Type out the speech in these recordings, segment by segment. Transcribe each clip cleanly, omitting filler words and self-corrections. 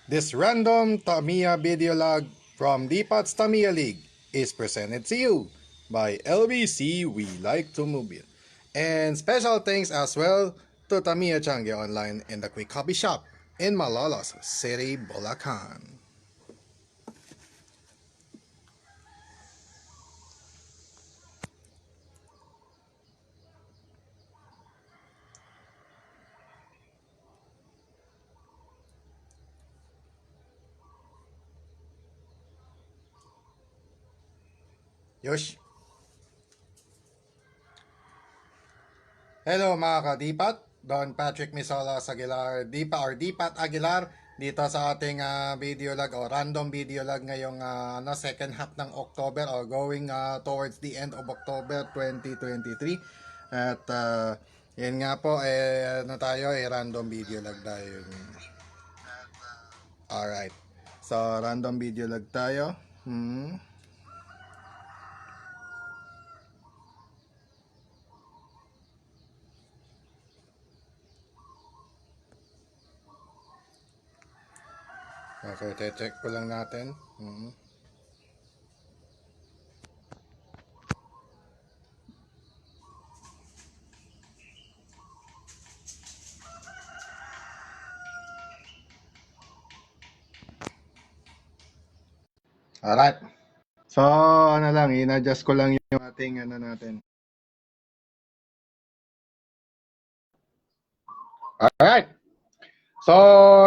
This random Tamiya video log from Dipat's Tamiya League is presented to you by LBC We Like to Move It. And special thanks as well to Tamiya Changi Online and the Quick Copy Shop in Malolos City, Bulacan. Yosh! Hello mga kadipat, Don Patrick Misolas Aguilar, Dipat Aguilar dito sa ating video log o random video log ngayong second half ng October o going towards the end of October 2023. At yan nga po, tayo, random video log tayo. Alright, so random video log tayo. Okay, check ko lang natin. Alright. So, in-adjust ko lang yung ating natin. Alright. So,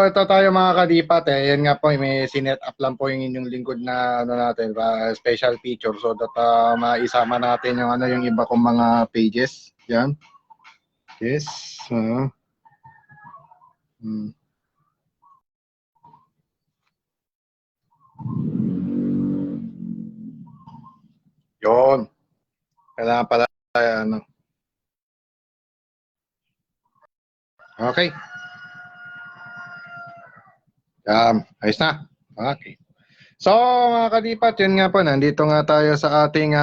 ito tayo mga kadipat yan nga po, may sinet up lang po yung inyong lingkod na natin, special feature so that maisama natin yung yung iba kong mga pages. Yan. Yes. Yun. Kailangan pala Okay. Ayos na. Okay. So mga kadipat, yun nga po, nandito nga tayo sa ating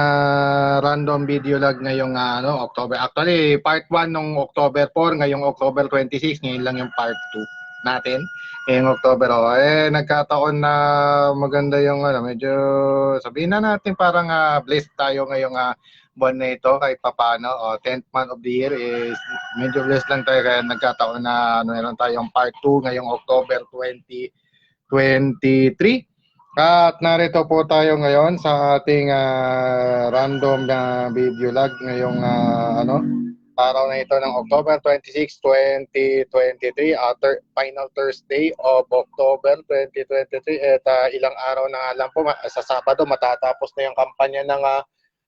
random video log ngayong October. Actually, part 1 nung October 4, ngayong October 26, ngayon lang yung part 2 natin. Ngayong October, nagkataon na maganda yung, medyo, sabihin na natin parang blessed tayo ngayong buwan na ito kahit papano. 10th month of the year is medyo blessed lang tayo kaya nagkataon na meron tayong part 2 ngayong October 2023. At narito po tayo ngayon sa ating random video log ngayong araw na ito ng October 26, 2023, final Thursday of October 2023. At ilang araw na lang po, sa Sabado matatapos na yung kampanya ng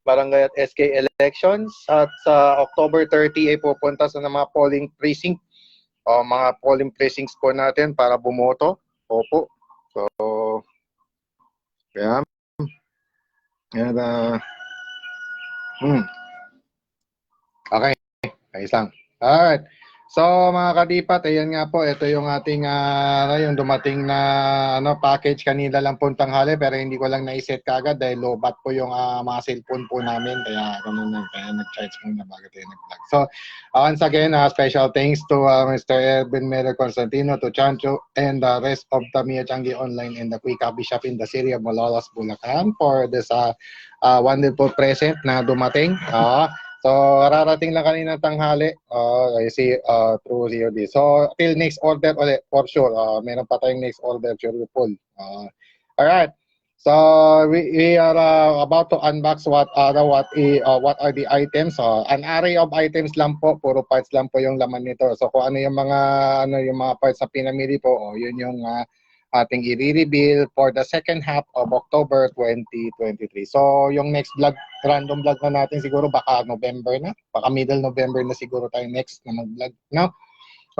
Barangay at SK elections. At sa October 30 ay pupunta sa mga polling precinct o mga polling precincts po natin para bumoto. Opo. So, kaya, okay, ayos lang. Alright. So, mga kadipat, ayan nga po, ito yung ating, yung dumating na, package kanina lang po tanghali, pero hindi ko lang naiset kagad dahil low-bat po yung mga cellphone po namin, kaya ganun lang, kaya nag-charge muna bago tayo nag-vlog. So, once again, special thanks to Mr. Erwin Mero Constantino, to Chancho, and the rest of Tamiya Changi Online and the Quick Copy Shop in the city of Malolos, Bulacan for this wonderful present na dumating. So, rarating lang kanina tanghali. I see through COD. So, till next order ulit, for sure. Meron pa tayong next order, sure we pull. Alright. So, we are about to unbox what are the items. An array of items lang po, puro parts lang po yung laman nito. So, kung ano yung mga parts na pinamili po, yun yung ating i-reveal for the second half of October 2023. So, yung next vlog, random vlog na natin siguro baka November na, baka middle November na siguro tayo next na mag-vlog, no?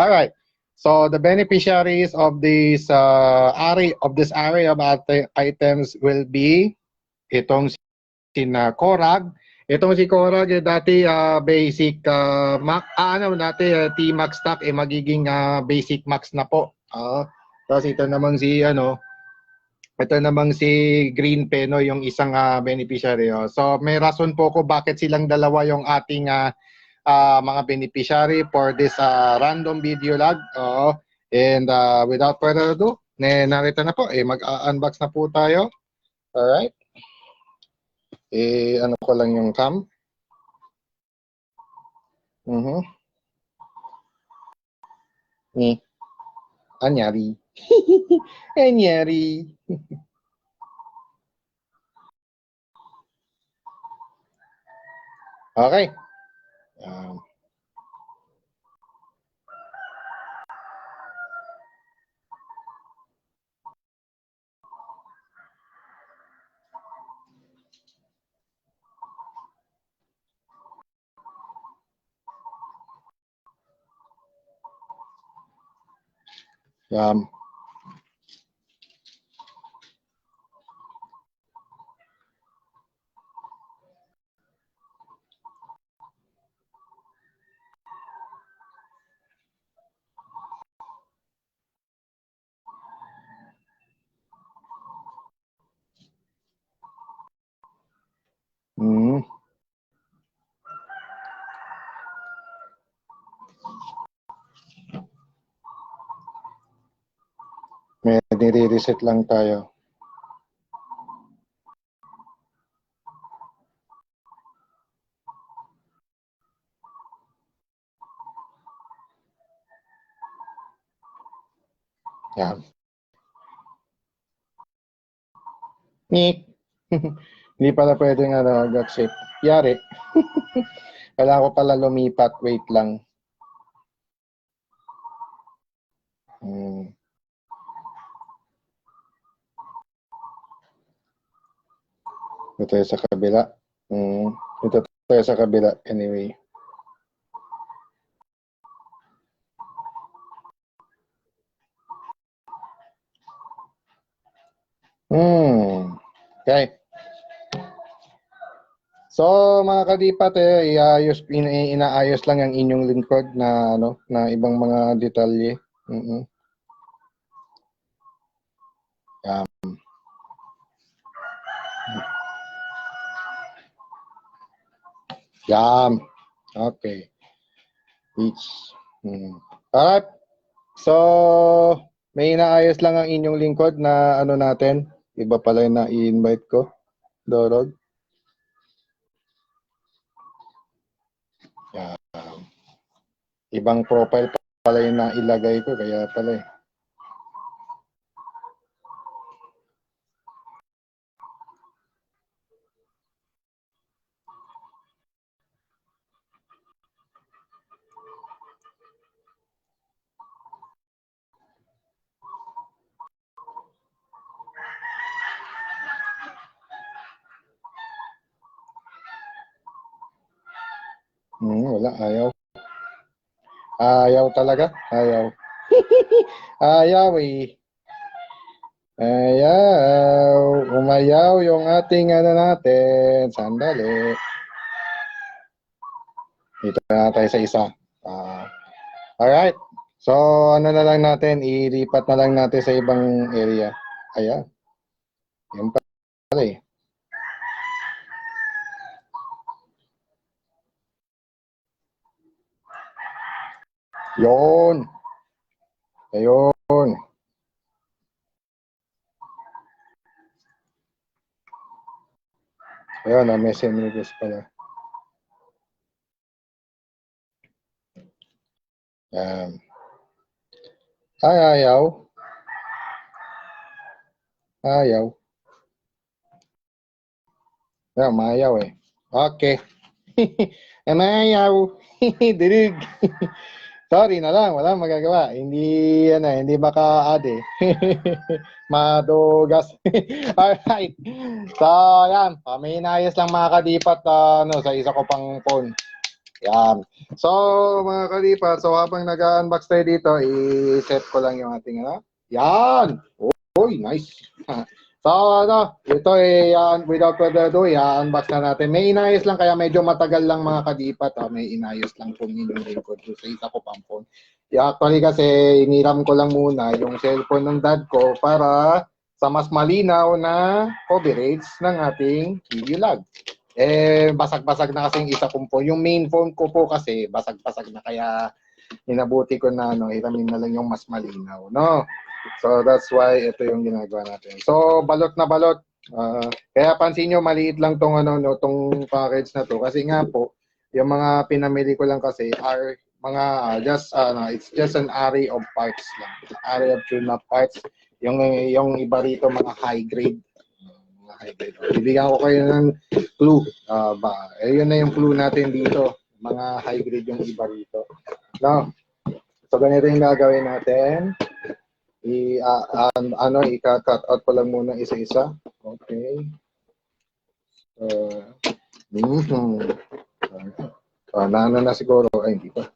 Alright. So, the beneficiaries of this array of items will be itong si Korag. Itong si Korag, dati basic T-Max stock, magiging basic max na po. Tapos ito namang si Green Peno, yung isang beneficiary. So may rason po ko bakit silang dalawa yung ating mga beneficiary for this random video log. And without further ado, Narito na po, mag-unbox na po tayo. Alright. Ano ko lang yung cam. Ni. Anyari. Anyari. Okay. Um, mm, may nire-reset lang tayo. Yan. Nick. Hindi pala pwedeng accept. Yari. Kailangan ko pala lumipat. Wait lang. Ito tayo sa kabila. Ito tayo sa kabila. Anyway. Okay. So, mga kadipat, inaayos lang ang inyong lingkod na na ibang mga detalye. Yam. Okay. Alright. So, may inaayos lang ang inyong lingkod na natin. Iba pala yung na-i-invite ko. Dorog. Ibang profile pala yung nailagay ko. Kaya pala eh. Wala, ayaw. Ayaw talaga, ayaw. Ayaw eh. Ayaw. Umayaw yung ating natin. Sandali. Dito na tayo sa isa. Alright. So, na lang natin, ilipat na lang natin sa ibang area. Ayan. Yan pala eh. Yun. Ayun. Ayun, may semi-request pala. Ayaw. Ayaw. Ayaw, mayaw eh. Okay. Mayaw. Dirig. Sorry na lang, wala magagawa. Hindi maka-add eh. Madugas. Alright. So, yan. May inayos lang mga kadipat sa isa ko pang phone. Yan. So, mga kadipat, so habang nag-unbox tayo dito, i-set ko lang yung ating Yan. Uy, nice. So, ito without further ado, i-unbox na natin. May inayos lang, kaya medyo matagal lang mga kadipat. May inayos lang po ninyong record sa isa ko pang phone. Actually kasi, iniram ko lang muna yung cellphone ng dad ko para sa mas malinaw na coverage ng ating video log. Basag-basag na kasi yung isa kong phone. Yung main phone ko po kasi, basag-basag na, kaya inabuti ko na, hiramin na lang yung mas malinaw, no? So that's why ito yung ginagawa natin. So balot na balot. Kaya pansin nyo, maliit lang tong ano no, tong package na to kasi nga po yung mga pinamili ko lang kasi are mga it's just an array of parts lang. Array of tune-up parts. Yung iba rito mga high grade. Mga high grade. Bibigyan ko kayo ng clue. Yun na yung clue natin dito. Mga high grade yung iba rito. No? So ganito yung gagawin natin. I-cut out ko lang muna isa-isa. Okay. Naano na siguro. Ay, hindi pa.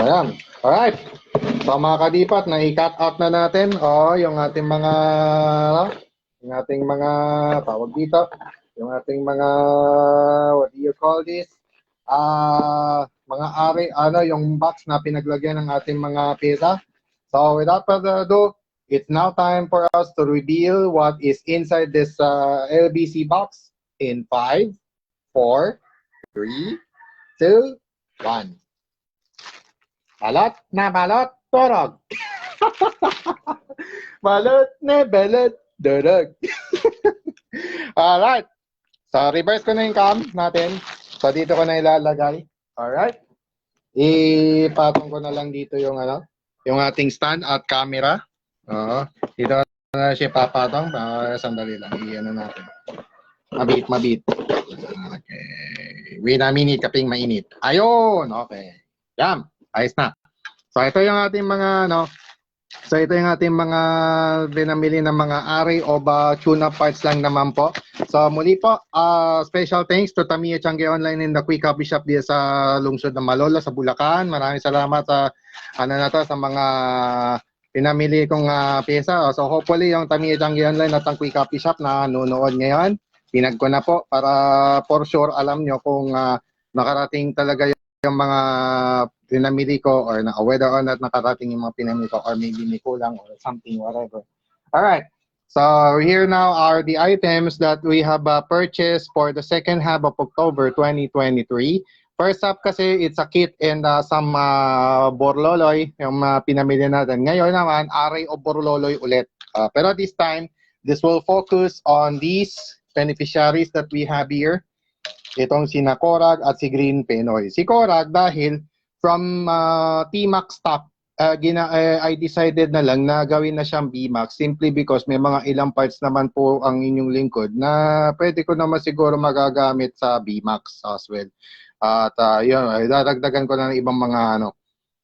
Ayan. Alright. So mga kadipat, na-i-cut out na natin. Yung ating mga tawag dito. Yung ating mga, what do you call this? Mga yung box na pinaglagyan ng ating mga pizza. So without further ado, it's now time for us to reveal what is inside this LBC box in 5, 4, 3, 2, 1. Balot na balot, torog. Balot na balot, dorog. Alright. So reverse ko na yung cam natin. So dito ko na ilalagay. Alright. Ipatong ko na lang dito yung yung ating stand at camera. Dito na siya papatong. Sandali lang. Iyan na natin. Mabit. Okay. Wait a minute, kaping mainit. Ayun. Okay. Yan. Ayos na. So ito yung ating mga binamili ng mga array of tune-up parts lang naman po. So muli po, special thanks to Tamiya Changi Online and the Quick Copy Shop diya sa lungsod ng Malolos sa Bulacan. Maraming salamat sa sa mga pinamili kong pyesa. So hopefully yung Tamiya Changi Online at ang Quick Copy Shop na nunood ngayon, pinag ko na po para for sure alam nyo kung nakarating talaga yung mga pinamili ko or whether or not nakarating yung mga pinamili ko or maybe may kulang or something, whatever. Alright. So here now are the items that we have purchased for the second half of October 2023. First up kasi, it's a kit and some borloloy, yung pinamili natin. Ngayon naman, array of borloloy ulit. Pero this time, this will focus on these beneficiaries that we have here. Itong si Korag at si Green Penoy. Si Korag dahil from T-Max stock, I decided na lang na gawin na siyang B-Max simply because may mga ilang parts naman po ang inyong lingkod na pwede ko naman siguro magagamit sa B-Max as well. At yun, dadagdagan ko na ng ibang mga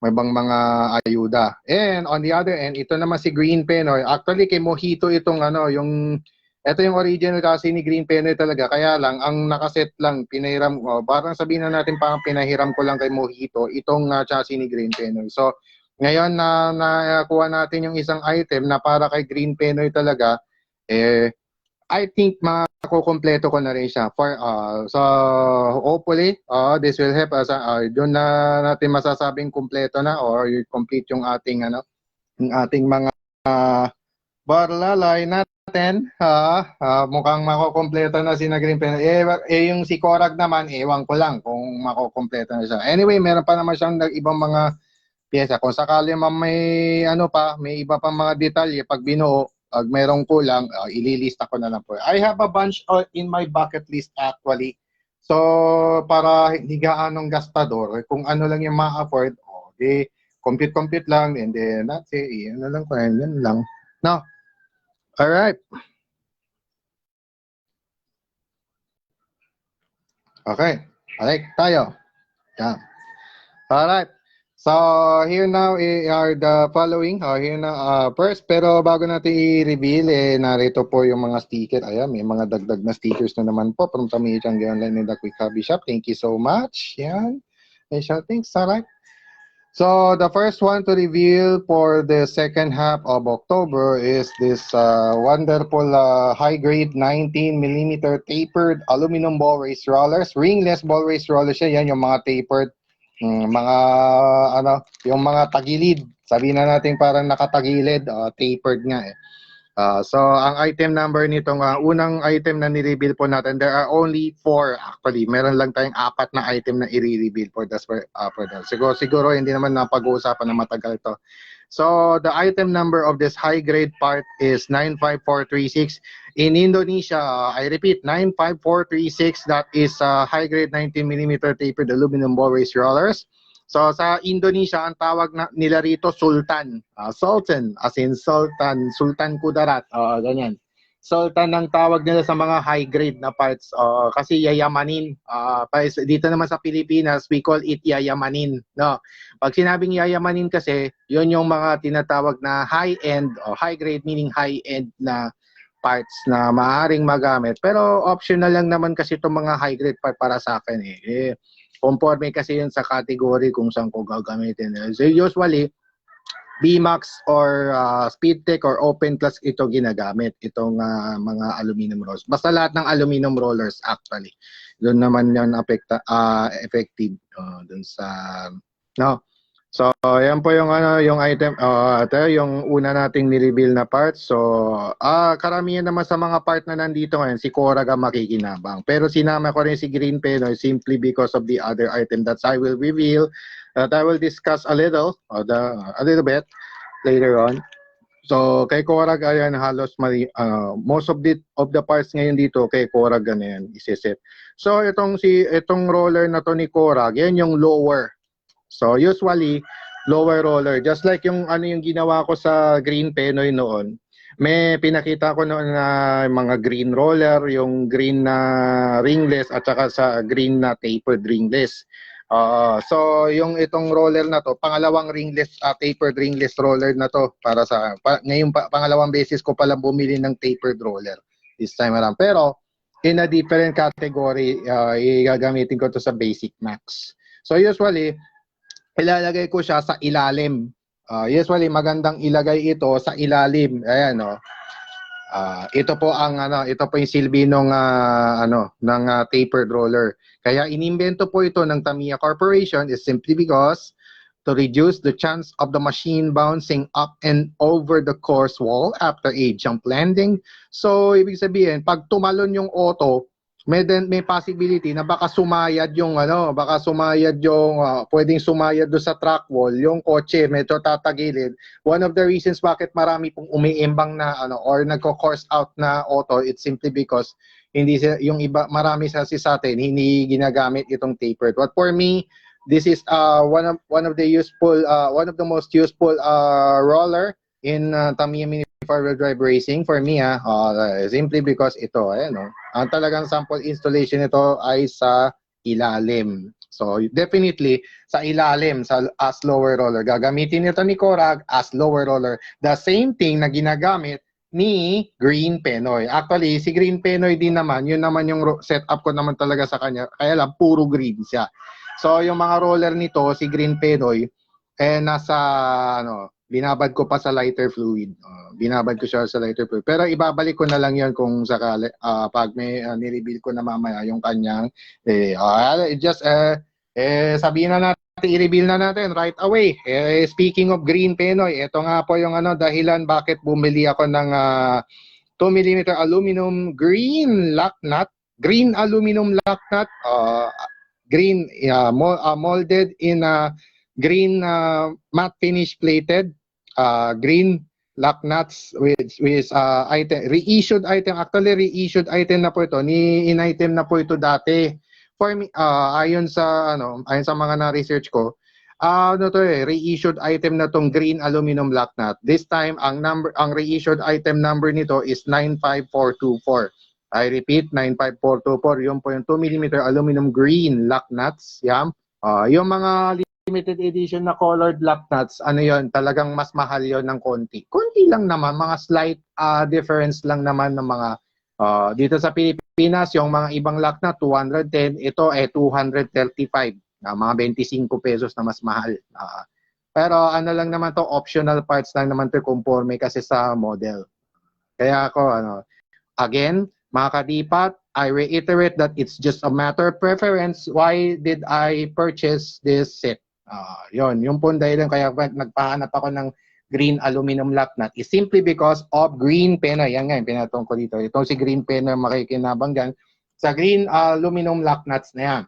may ibang mga ayuda. And on the other end, ito naman si Green Penoy. Actually kay Mojito itong ito yung original kasi ni Green Penoy talaga. Kaya lang, ang nakaset lang, pinahiram ko. Parang sabihin na natin parang pinahiram ko lang kay Mojito, itong chassis ni Green Penoy. So, ngayon na nakuha natin yung isang item na para kay Green Penoy talaga, I think makukumpleto ko na rin siya. So, hopefully, this will help us. Doon na natin masasabing kumpleto na or complete yung ating, yung ating mga barlalay natin. Mukhang makukumpleto na si Green Penoy. Yung si Korag naman, ewan ko lang kung makukumpleto na siya. Anyway, meron pa naman siyang ibang mga pyesa. Kung sakali may may iba pa mga detalye pag binuo, pag merong kulang, ililista ko na lang po. I have a bunch in my bucket list actually. So, para hindi gaanong gastador, kung ano lang yung ma-afford, compute lang, and then that's it. Yan lang. No. Alright. Okay. Balik tayo. Yeah. Alright. So, here now are the following. Here na first, pero bago natin i-reveal, narito po yung mga sticker. Ayan, may mga dagdag na stickers na naman po from Tamiya Changi Online and the Quick Hobby Shop. Thank you so much. Yan. Thanks. Alright. So, the first one to reveal for the second half of October is this wonderful high-grade 19mm tapered aluminum ball race rollers. Ringless ball race rollers siya. Yan yung mga tapered. Mga yung mga tagilid, sabihin na natin parang nakatagilid, tapered nga so ang item number nitong unang item na ni-reveal po natin, there are only 4 actually, meron lang tayong 4 na item na i-reveal for that. Siguro hindi naman napag-uusapan na matagal to. So the item number of this high grade part is 95436. In Indonesia, I repeat, 95436, that is high grade 19mm tapered aluminum ball race rollers. So sa Indonesia, ang tawag nila rito Sultan. Sultan, as in Sultan, Sultan Kudarat. Ganyan. Sultan ang tawag nila sa mga high grade na parts kasi yayamanin. Dito naman sa Pilipinas, we call it yayamanin. No? Pag sinabing yayamanin kasi, yun yung mga tinatawag na high-end o high grade, meaning high-end na parts na maaaring magamit. Pero optional lang naman kasi itong mga high grade part para sa akin. Conforme kasi yun sa category kung saan ko gagamitin. So usually, BMAX or Speedtech or Open Plus ito ginagamit, itong mga aluminum rollers. Basta lahat ng aluminum rollers actually. Doon naman yan effective doon sa no. So yan po yung yung item ito yung una nating ni-reveal na part. So karamihan naman sa mga part na nandito ngayon si Korag ang makikinabang. Pero sinama ko rin si Green Penoy simply because of the other item that I will reveal, that I will discuss a little bit later on. So kay Korag ayan halos most of the parts ngayon dito kay Korag yan isiset. So itong roller na to ni Korag, yan yung lower. So usually lower roller, just like yung yung ginawa ko sa Green Penoy noon. May pinakita ko noon na mga green roller, yung green na ringless at saka sa green na tapered ringless. So yung itong roller na to, pangalawang ringless tapered ringless roller na to para sa ngayon pangalawang beses ko pala bumili ng tapered roller this time around. Pero in a different category, igagamitin ko to sa Basic Max. So usually ilalagay ko siya sa ilalim. Usually magandang ilagay ito sa ilalim. Ayan ito po yung silbi ng tapered roller. Kaya inimbento po ito ng Tamiya Corporation is simply because to reduce the chance of the machine bouncing up and over the course wall after a jump landing. So ibig sabihin, pag tumalon yung auto, may possibility na baka sumayad yung pwedeng sumayad do sa track wall yung kotse, medyo tatagilid. One of the reasons bakit marami pong umiimbang na or nagko-course out na auto, it's simply because hindi yung iba marami sa atin hindi ginagamit itong tapered. But for me, this is one of the most useful roller in Tamiya Mini 4-wheel drive racing for me simply because ito ang talagang sample installation nito ay sa ilalim. So definitely sa ilalim as lower roller. Gagamitin nito ni Korag as lower roller. The same thing na ginagamit ni Green Penoy. Actually si Green Penoy din naman, yun naman yung setup ko naman talaga sa kanya. Kaya lang puro green siya. So yung mga roller nito si Green Penoy nasa binabad ko pa sa lighter fluid. Binabad ko siya sa lighter fluid. Pero ibabalik ko na lang yan kung sakali pag may ni-reveal ko na mamaya yung kanyang sabihin na natin, i-reveal na natin right away. Speaking of Green Penoy, ito nga po yung dahilan bakit bumili ako ng 2mm aluminum green lock nut. Green aluminum lock nut. Green molded in green matte finish plated green lock nuts with item reissued item. Actually reissued item na po ito, in-item na po ito dati for me ayon sa mga na-research ko. Reissued item na tong green aluminum lock nut. This time ang reissued item number nito is 95424. I repeat, 95424. Yun po yung 2mm aluminum green lock nuts. Yan. Yung mga limited edition na colored lock nuts, yun, talagang mas mahal yun ng konti. Konti lang naman, mga slight difference lang naman ng mga dito sa Pilipinas, yung mga ibang lock nut 210, ito 235, mga 25 pesos na mas mahal. Pero lang naman to, optional parts lang naman to, conforme kasi sa model. Kaya ako again, mga kadipat, I reiterate that it's just a matter of preference. Why did I purchase this set? Yung po dahilan kaya nagpahanap ako ng green aluminum lock nut is simply because of Green Penoy. Yan nga yung pinatong ko dito. Ito si Green Penoy makikinabang dyan sa green aluminum lock nuts na yan.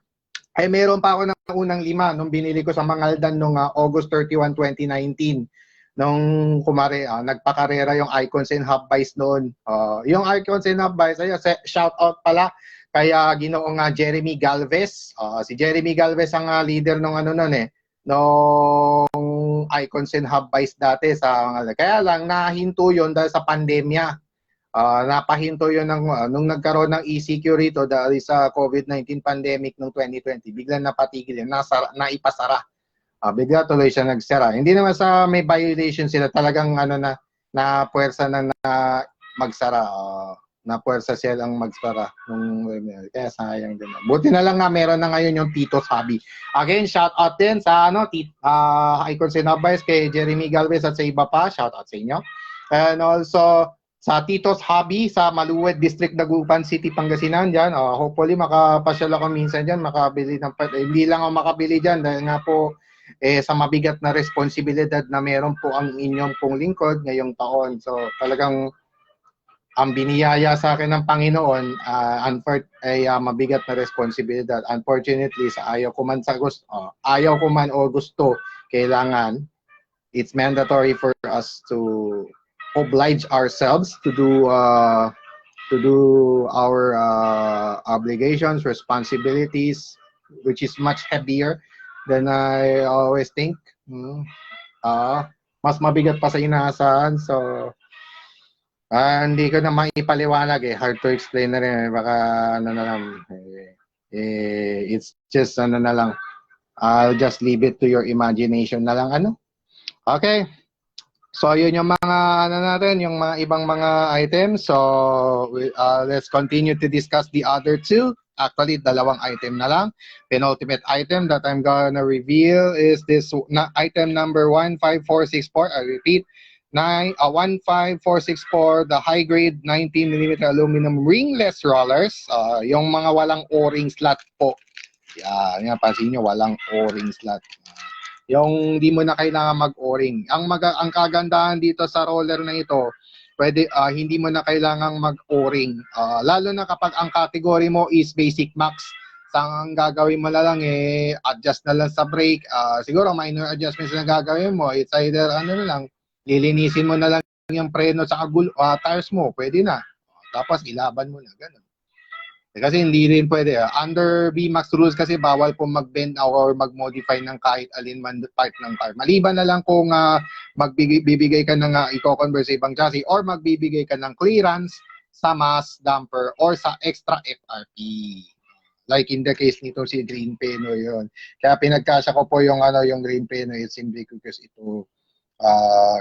Ay meron pa ako ng unang 5 nung binili ko sa Mangaldan noong August 31, 2019. nung kumare, nagpakarera yung Icons and Hub Buys noon. Yung Icons and Hub Buys, ayun, shout out pala kaya ginoong Jeremy Galvez. Si Jeremy Galvez ang leader nung ano noon nung Icons and Hub Buys dati kaya lang nahinto yon dahil sa pandemya. Napahinto yun nung nagkaroon ng ECQ rito dahil sa COVID-19 pandemic noong 2020. Biglang napatigil yun, naipasara. Bigla tuloy siya nagsara. Hindi naman sa may violation sila, talagang na puwersa na magsara. Na puwersa silang magsara. Kaya sayang din. Buti na lang nga meron na ngayon yung Tito's Hobby. Again, shout out din sa Icons and Hub Buys kay Jeremy Galvez at sa iba pa. Shout out sa inyo. And also, sa Tito's Hobby sa Maluwed District, Dagupan City, Pangasinan dyan. Hopefully makapasyal ako minsan dyan, makabili ng hindi lang ako makabili dyan dahil nga po sa mabigat na responsibilidad na meron po ang inyong pong lingkod ngayong taon. So talagang ang biniyaya sa akin ng Panginoon ay mabigat na responsibilidad. Unfortunately, sa ayaw ko man o gusto, kailangan it's mandatory for us to oblige ourselves to do our obligations, responsibilities, which is much heavier than I always think. Mas mabigat pa sa inaasahan. So, hindi ko na maipaliwanag hard to explain na rin. Baka it's just na lang. I'll just leave it to your imagination na lang Okay. So, yun yung mga natin, yung mga ibang mga items. So, let's continue to discuss the other two. Actually, dalawang item na lang. Penultimate item that I'm gonna reveal is this item number 15464. I repeat, 15464, the high-grade 19mm aluminum ringless rollers. Yung mga walang O-ring slot po. Yan, pansin nyo, walang O-ring slot. Yung di mo na kailangan mag-O-ring. Ang kagandahan dito sa roller na ito, hindi mo na kailangang mag-O-ring. Lalo na kapag ang category mo is basic max. Ang gagawin mo na lang adjust na lang sa brake. Siguro minor adjustments na gagawin mo. It's either lilinisin mo na lang yung preno sa tires mo. Pwede na. Tapos ilaban mo na. Ganun. Kasi hindi rin pwede. Under BMAX rules kasi bawal po mag-bend or mag-modify ng kahit alin man part ng car. Maliban na lang kung magbibigay ka ng i-convert sa ibang chassis or magbibigay ka ng clearance sa mass damper or sa extra FRP. Like in the case nito si Green Peno yon. Kaya pinagkasya ko po yung Green Peno. It's simply because ito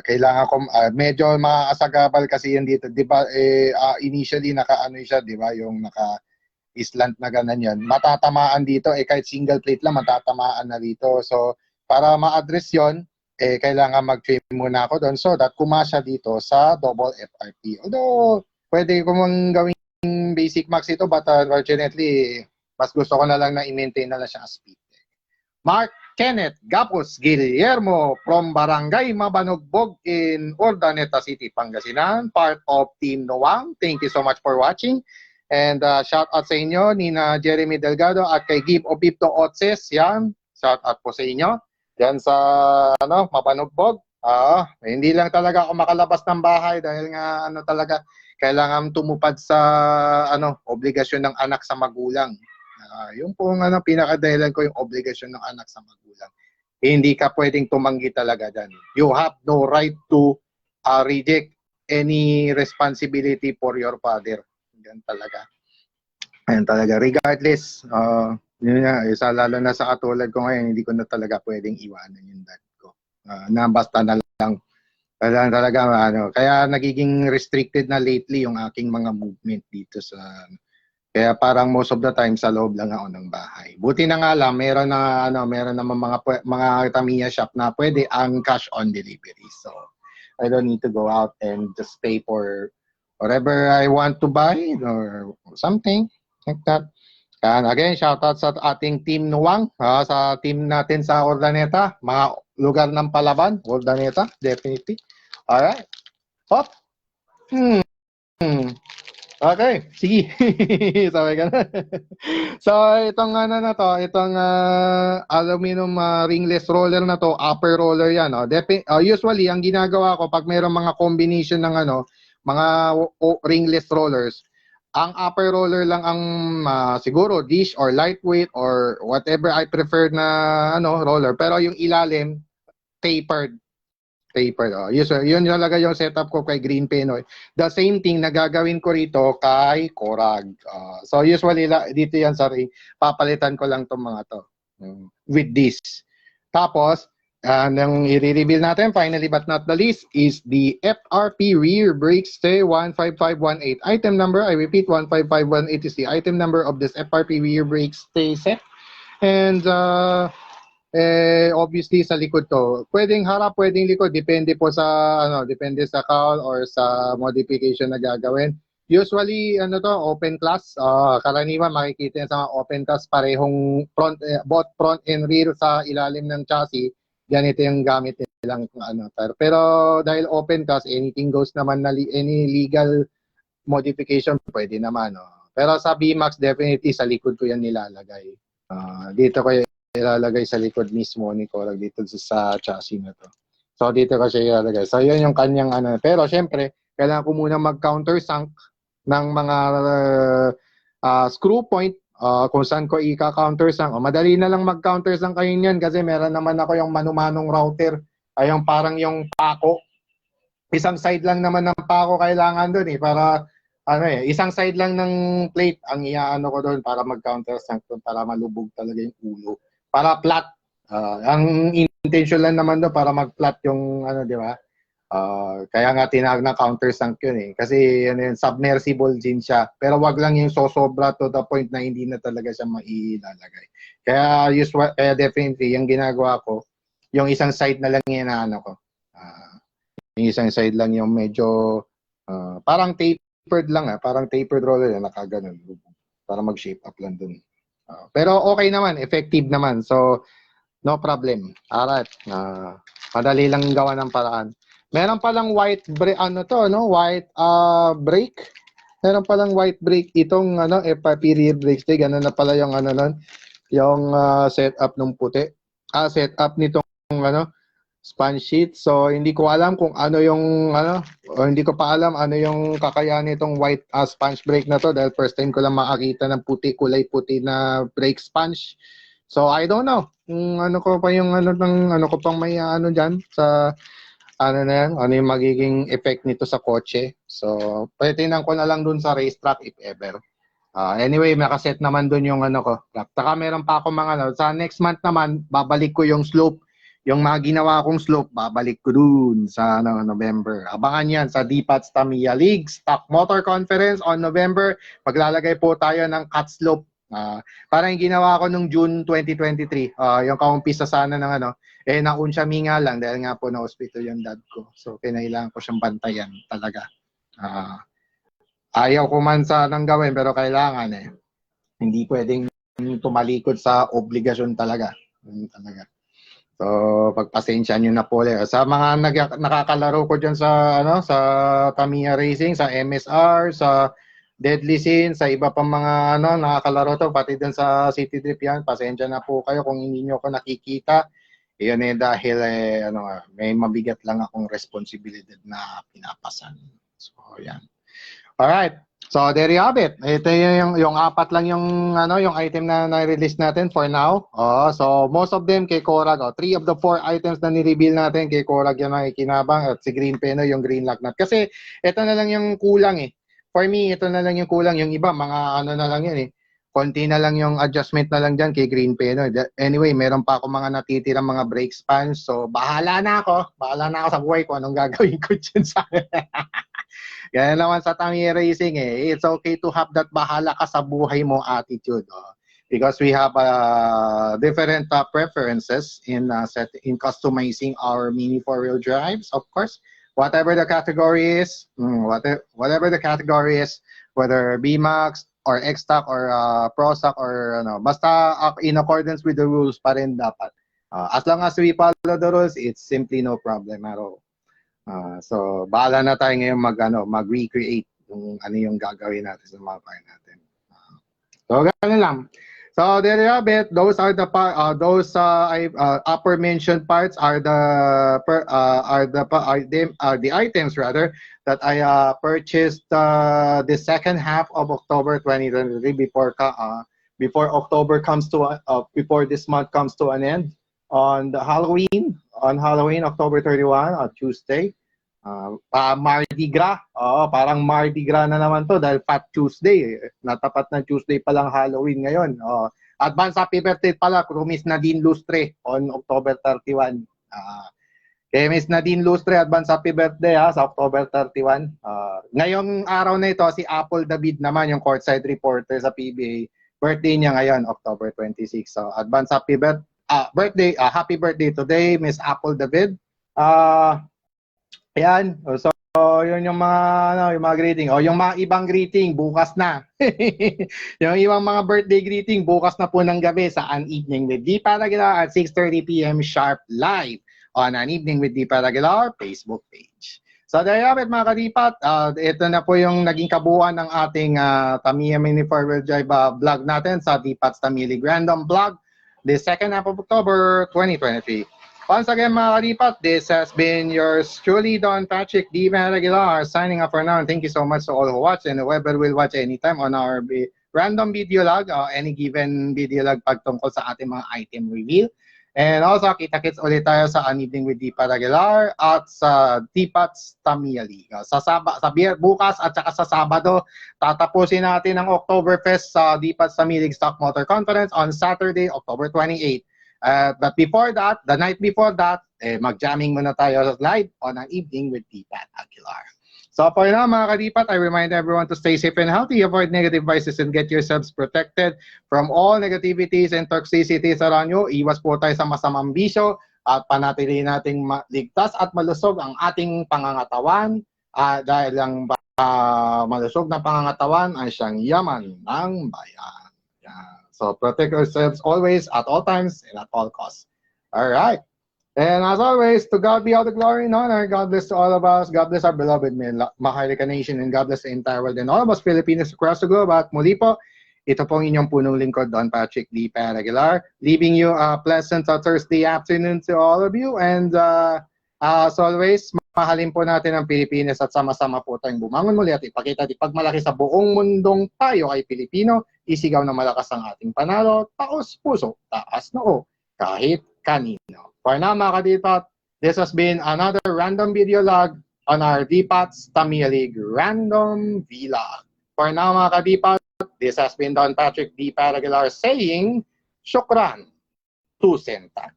kailangan ko medyo maasagabal kasi yan dito. 'Di ba initially siya, 'di ba? Yung islant na ganun yan. Matatamaan dito, kahit single plate lang, matatamaan na dito. So, para ma-address yon kailangan mag-trim muna ako doon so that kumasya dito sa double FRP. Although, pwede ko mong gawing basic max ito, but unfortunately, mas gusto ko na lang na i-maintain na lang siya as speed. Mark Kenneth Gapos Guillermo from Barangay Mabanugbog in Urdaneta City, Pangasinan, part of Team Nuwang. Thank you so much for watching. And shout out sa inyo, Nina Jeremy Delgado at kay Gib Obipto Otses. Yan, shout out po sa inyo. Yan sa Mabanugbog. Hindi lang talaga ako makalabas ng bahay dahil nga talaga kailangan tumupad sa obligasyon ng anak sa magulang. Yung pong pinakadahilan ko yung obligasyon ng anak sa magulang. Hindi ka pwedeng tumanggi talaga dyan. You have no right to reject any responsibility for your father. Yan talaga. Ayan talaga. Regardless, yun nga, lalo na sa katulad ko ngayon, hindi ko na talaga pwedeng iwanan yung dad ko. Na basta na lang. Talaga, kaya nagiging restricted na lately yung aking mga movement dito sa... Kaya parang most of the time sa loob lang ako ng bahay. Buti na nga lang, meron naman mga Tamiya shop na pwede ang cash on delivery. So, I don't need to go out and just pay for whatever I want to buy or something like that. And again, shout out sa ating Team Nuwang, sa team natin sa Urdaneta, mga lugar ng Palaban, Urdaneta, definitely. Alright. Hop. Okay, sige. Sabi ka na. So, itong ano na to, itong aluminum ringless roller na to, upper roller yan. Usually, ang ginagawa ko pag mayroong mga combination ng mga ringless rollers, ang upper roller lang ang siguro dish or lightweight or whatever I prefer na roller. Pero yung ilalim, tapered. Yun talaga yung setup ko kay Green Pinoy. The same thing na gagawin ko rito kay Corag. So usually dito yan, sorry, papalitan ko lang tong mga to with this. Tapos, nang i-reveal natin, finally but not the least, is the FRP rear brake stay 15518. Item number, I repeat, 15518 is the item number of this FRP rear brake stay set. And obviously sa likod to. Pwedeng harap, pwedeng likod, depende po sa depende sa cowl or sa modification na gagawin. Usually open class, karaniwan makikita sa mga open class parehong both front and rear sa ilalim ng chassis. Ganito yung gamit nilang pero dahil open class, anything goes naman na any legal modification pwede naman. Pero sa BMAX definitely sa likod ko yan nilalagay. Dito ko ilalagay sa likod mismo ni Corag dito sa chassis na to. So dito ko siya ilalagay. So yan yung kanyang Pero syempre, kailangan ko muna mag-countersunk ng mga screw point kung saan ko i-countersunk. Madali na lang mag-countersunk kayo niyan kasi meron naman ako yung manumanong router. Ay yung parang yung pako. Isang side lang naman ng pako kailangan doon para isang side lang ng plate ang iaano ko doon para mag-countersunk doon para malubog talaga yung ulo. Para flat. Ang intention lang naman doon para mag-flat yung di ba? Kaya nga tinawag na countersunk yun eh. Kasi yun, submersible din siya. Pero wag lang yung sosobra to the point na hindi na talaga siya mailalagay. Kaya definitely, yung ginagawa ko, yung isang side na lang yung ko. Yung isang side lang yung medyo parang tapered lang parang tapered roller yan, nakaganon. Para mag-shape up lang dun. Pero okay naman, effective naman. So, no problem. Alright. Madali lang gawa ng paraan. Meron palang white white brake. Meron palang white brake itong FRP rear brake stay. Ganun na pala yung yung setup ng puti. Setup nitong sponge sheet. So hindi ko alam kung o hindi ko pa alam ano yung kakayahan nitong white sponge brake na to dahil first time ko lang makakita ng kulay puti na brake sponge. So I don't know. Ko pa yung ko pang may diyan sa na yan, ano yung magiging effect nito sa kotse. So titingnan ko na lang dun sa racetrack if ever. Anyway, nakaset naman dun yung ko. Saka meron pa ako mga sa next month naman babalik ko yung slope. Yung mga ginawa kong slope, babalik ko dun sa November. Abangan yan sa DPATS Tamiya League Stock Motor Conference on November. Maglalagay po tayo ng cut slope. Parang yung ginawa ko nung June 2023. Yung kaumpisa sana ng naunsyami nga lang dahil nga po na hospital yung dad ko. So, kinailangan ko siyang bantayan talaga. Ayaw ko man sanang gawin pero kailangan Hindi pwedeng tumalikod sa obligasyon talaga. Talaga. So, pagpasensya nyo na po. Sa mga nakakalaro ko dyan sa Tamiya Racing, sa MSR, sa Deadly Sin, sa iba pang mga nakakalaro to, pati din sa City Trip yan, pasensya na po kayo kung hindi nyo ako nakikita. Iyon dahil may mabigat lang akong responsibilidad na pinapasan. So, yan. Alright. So there you have it. Ito yung apat lang yung item na na-release natin for now. So most of them kay Corag. 3 of the 4 items na ni-reveal natin kay Corag yung nakikinabang at si Green Pinoy yung green lock nut. Kasi ito na lang yung kulang For me, ito na lang yung kulang. Yung iba mga na lang yan Konti na lang yung adjustment na lang dyan kay Green Pinoy. Anyway, meron pa ako mga natitirang mga brake spans. So bahala na ako. Bahala na ako sa buhay ko anong gagawin ko dyan sa Kaya naman sa Tamiya Racing it's okay to have that bahala ka sa buhay mo attitude. Because we have different preferences in customizing our mini 4-wheel drives, of course. Whatever the category is, whatever the category is, whether BMAX or X-Stock or Pro-Stock or basta in accordance with the rules pa rin dapat. As long as we follow the rules, it's simply no problem at all. So bahala na tayo ngayon mag-recreate kung ano yung gagawin natin sa mga part natin. So, ganun lang. So, there you have it. Those are the upper mentioned parts are the items rather that I purchased the second half of October 2023 before October comes to before this month comes to an end on Halloween October 31 on Tuesday. Mardi Gras. Parang Mardi Gras na naman to dahil Fat Tuesday. Natapat ng Tuesday pa lang Halloween ngayon. Advance happy birthday pala kay Miss Nadine Lustre on October 31. Kay Miss Nadine Lustre, advance happy birthday sa October 31. Ngayong araw na ito, si Apple David naman, yung courtside reporter sa PBA. Birthday niya ngayon, October 26. So, advance happy birthday, happy birthday today, Miss Apple David. Ayan. So, yun yung mga greeting. Yung mga ibang greeting, bukas na. Yung ibang mga birthday greeting, bukas na po ng gabi sa An Evening with Deepa Aguilar at 6:30 p.m. sharp live on An Evening with Deepa Aguilar Facebook page. So, there you have it, mga kadipat. Ito na po yung naging kabuuan ng ating Tamiya Mini 4-wheel drive vlog natin sa Deepat's Tamilig Random Vlog the second half of October 2023. Once again, mga kadipat, this has been yours truly, Don Patrick Deepa Aguilar, signing off for now. And thank you so much to all who watch and whoever will watch anytime on our random video log, any given video log pagtungkol sa ating mga item reveal. And also, kita-kits ulit tayo sa An Evening with Deepa Aguilar at sa Deepat's Tamiya League. Bukas at saka sa Sabado, tatapusin natin ang Oktoberfest sa Deepat's Tamiya League Stock Motor Conference on Saturday, October 28. But before that, the night before that, mag-jamming muna tayo live on An Evening with Deepa Aguilar. So for now, mga kadipat, I remind everyone to stay safe and healthy, avoid negative vices, and get yourselves protected from all negativities and toxicities around you. Iwas po tayo sa masamang bisyo at panatilihin nating ligtas at malusog ang ating pangangatawan dahil ang malusog na pangangatawan ay siyang yaman ng bayan. So protect yourselves always, at all times, and at all costs. All right. And as always, to God be all the glory and honor. God bless to all of us. God bless our beloved Maharlika Nation, and God bless the entire world and all of us Filipinos across the globe. At muli po, ito pong inyong punong lingkod, Don Patrick Deepa Aguilar, leaving you a pleasant Thursday afternoon to all of you. And as always, mahalin po natin ang Pilipinas at sama-sama po tayong bumangon muli at ipakita at ipagmalaki sa buong mundong tayo ay Pilipino. Isigaw na malakas ang ating panalo, taos puso, taas noo, kahit kanino. For now, mga kadipat, this has been another random video log on our Deepat's Tamiya League Random Vlog. For now, mga kadipat, this has been Don Patrick Deepa Aguilar saying, Shukran, Tusen Tak.